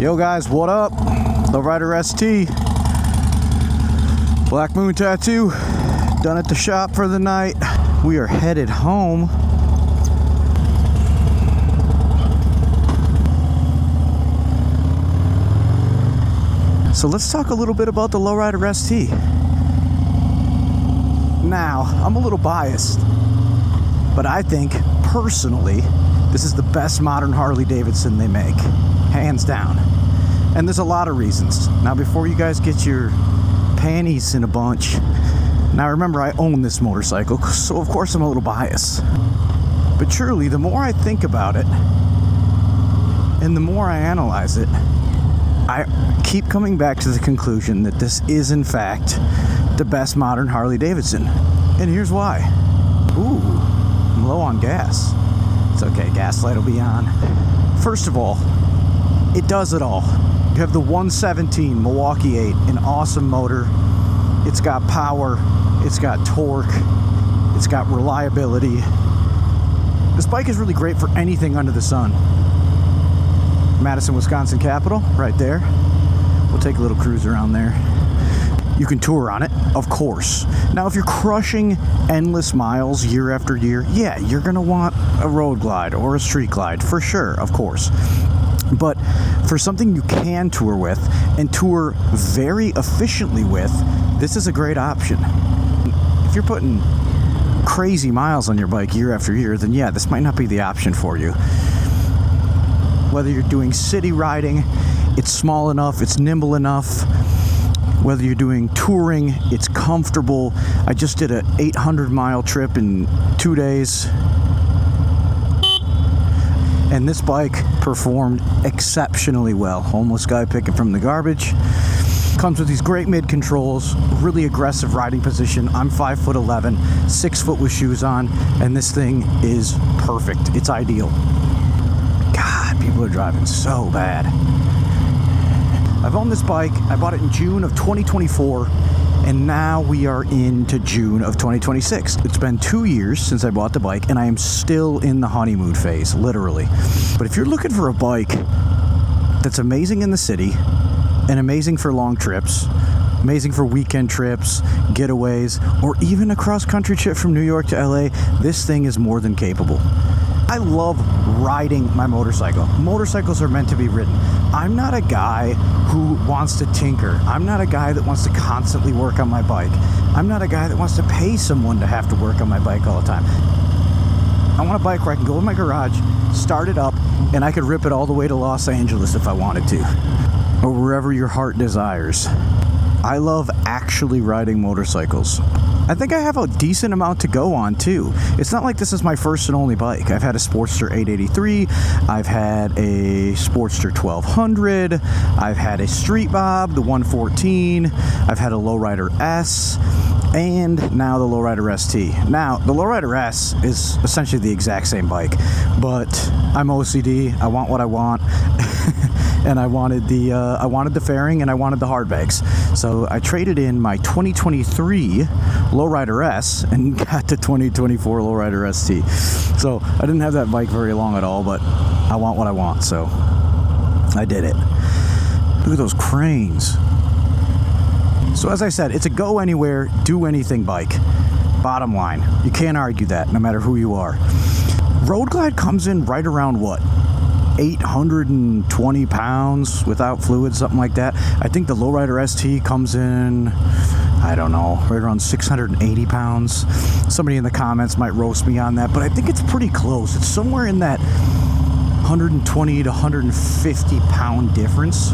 Yo guys, what up? Lowrider ST, Black Moon Tattoo, done at the shop for the night. We are headed home. So let's talk a little bit about the Lowrider ST. Now, I'm a little biased, but I think, personally, this is the best modern Harley-Davidson they make, hands down. And there's a lot of reasons. Now, before you guys get your panties in a bunch, now remember, I own this motorcycle, so of course I'm a little biased. But truly, the more I think about it, and the more I analyze it, I keep coming back to the conclusion that this is, in fact, the best modern Harley-Davidson. And here's why. Ooh, I'm low on gas. It's okay, gas light will be on. First of all, it does it all. You have the 117 Milwaukee 8, an awesome motor. It's got power, it's got torque, it's got reliability. This bike is really great for anything under the sun. Madison, Wisconsin Capitol, right there. We'll take a little cruise around there. You can tour on it, of course. Now, if you're crushing endless miles year after year, yeah, you're gonna want a road glide or a street glide, for sure, of course. But for something you can tour with and tour very efficiently with, this is a great option. If you're putting crazy miles on your bike year after year, then yeah, this might not be the option for you. Whether you're doing city riding, it's small enough, it's nimble enough. Whether you're doing touring, it's comfortable. I just did an 800-mile trip in 2 days. And this bike performed exceptionally well. Homeless guy picking from the garbage. Comes with these great mid controls, really aggressive riding position. I'm 5'11", 6 foot with shoes on, and this thing is perfect. It's ideal. God, people are driving so bad. I've owned this bike. I bought it in June of 2024, and now we are into June of 2026. It's been 2 years since I bought the bike, and I am still in the honeymoon phase, literally. But if you're looking for a bike that's amazing in the city and amazing for long trips, amazing for weekend trips, getaways, or even a cross-country trip from New York to LA, this thing is more than capable. I love riding my motorcycle. Motorcycles are meant to be ridden. I'm not a guy who wants to tinker. I'm not a guy that wants to constantly work on my bike. I'm not a guy that wants to pay someone to have to work on my bike all the time. I want a bike where I can go in my garage, start it up, and I could rip it all the way to Los Angeles if I wanted to, or wherever your heart desires. I love actually riding motorcycles. I think I have a decent amount to go on too. It's not like this is my first and only bike. I've had a Sportster 883, I've had a Sportster 1200, I've had a Street Bob, the 114, I've had a Lowrider S, and now the Lowrider ST. Now, the Lowrider S is essentially the exact same bike, but I'm OCD, I want what I want. And I wanted the fairing and I wanted the hard bags. So I traded in my 2023 Lowrider S and got the 2024 Lowrider ST. So I didn't have that bike very long at all, but I want what I want, so I did it. Look at those cranes. So as I said, it's a go anywhere, do anything bike. Bottom line, you can't argue that, no matter who you are. Road Glide comes in right around what? 820 pounds without fluid, something like that. I think the Lowrider ST comes in, I don't know, right around 680 pounds. Somebody in the comments might roast me on that, but I think it's pretty close. It's somewhere in that 120 to 150 pound difference.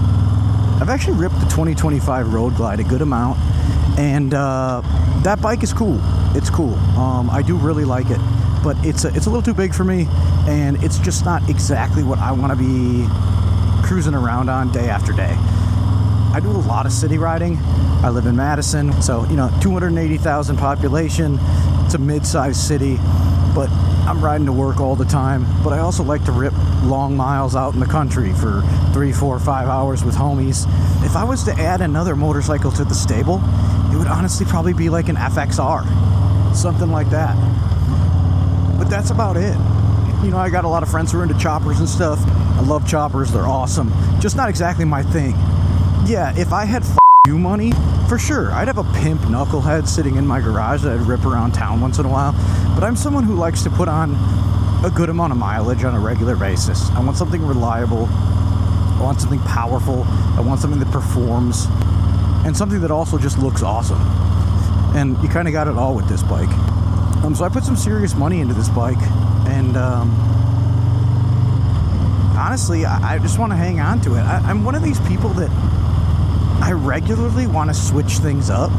I've actually ripped the 2025 Road Glide a good amount, and that bike is cool. It's cool. I do really like it. But it's a little too big for me, and it's just not exactly what I want to be cruising around on day after day. I do a lot of city riding. I live in Madison, so 280,000 population. It's a mid-sized city, but I'm riding to work all the time. But I also like to rip long miles out in the country for 3, 4, 5 hours with homies. If I was to add another motorcycle to the stable, it would honestly probably be like an FXR, something like that. But that's about it. You know, I got a lot of friends who are into choppers and stuff. I love choppers, they're awesome. Just not exactly my thing. Yeah, if I had you money, for sure, I'd have a pimp knucklehead sitting in my garage that I'd rip around town once in a while. But I'm someone who likes to put on a good amount of mileage on a regular basis. I want something reliable. I want something powerful. I want something that performs. And something that also just looks awesome. And you kind of got it all with this bike. So I put some serious money into this bike. And honestly, I just want to hang on to it. I'm one of these people that I regularly want to switch things up.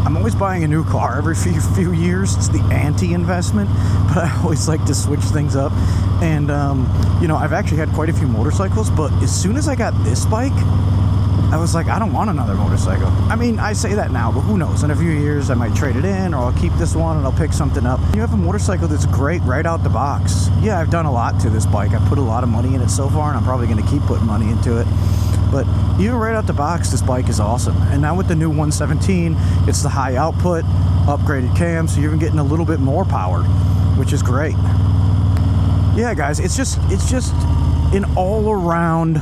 I'm always buying a new car every few years. It's the anti-investment, but I always like to switch things up. And, you know, I've actually had quite a few motorcycles, but as soon as I got this bike, I was like, I don't want another motorcycle. I mean, I say that now, but who knows? In a few years, I might trade it in, or I'll keep this one and I'll pick something up. You have a motorcycle that's great right out the box. Yeah, I've done a lot to this bike. I put a lot of money in it so far, and I'm probably going to keep putting money into it. But even right out the box, this bike is awesome. And now with the new 117, it's the high output, upgraded cam, so you're even getting a little bit more power, which is great. Yeah, guys, it's just an all-around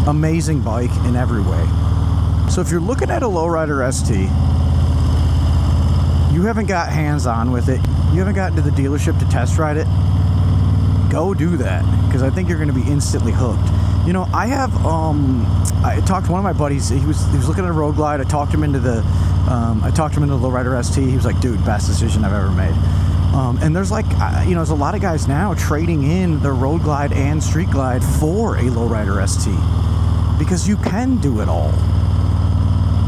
amazing bike in every way. So if you're looking at a Lowrider ST, you haven't got hands-on with it, you haven't gotten to the dealership to test ride it, go do that, because I think you're going to be instantly hooked. You know, I talked to one of my buddies. He was looking at a Road Glide. I talked him into the Lowrider ST. He was like, "Dude, best decision I've ever made." And there's like, you know, there's a lot of guys now trading in their Road Glide and Street Glide for a Lowrider ST because you can do it all.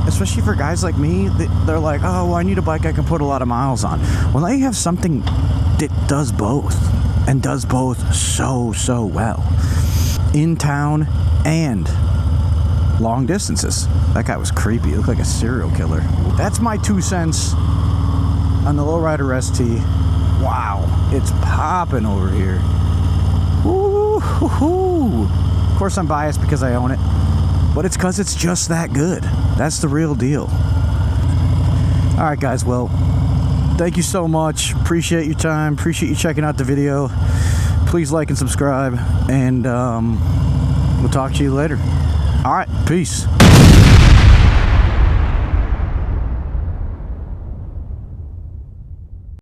Especially for guys like me, they're like, "Oh, well, I need a bike I can put a lot of miles on." Well, now you have something that does both, and does both so well. In town and long distances. That guy was creepy. He looked like a serial killer. That's my 2 cents on the Lowrider ST. Wow, it's popping over here. Woo-hoo-hoo. Of course, I'm biased because I own it, but it's because it's just that good. That's the real deal. All right, guys. Well, thank you so much. Appreciate your time. Appreciate you checking out the video. Please like and subscribe, and we'll talk to you later. All right, peace.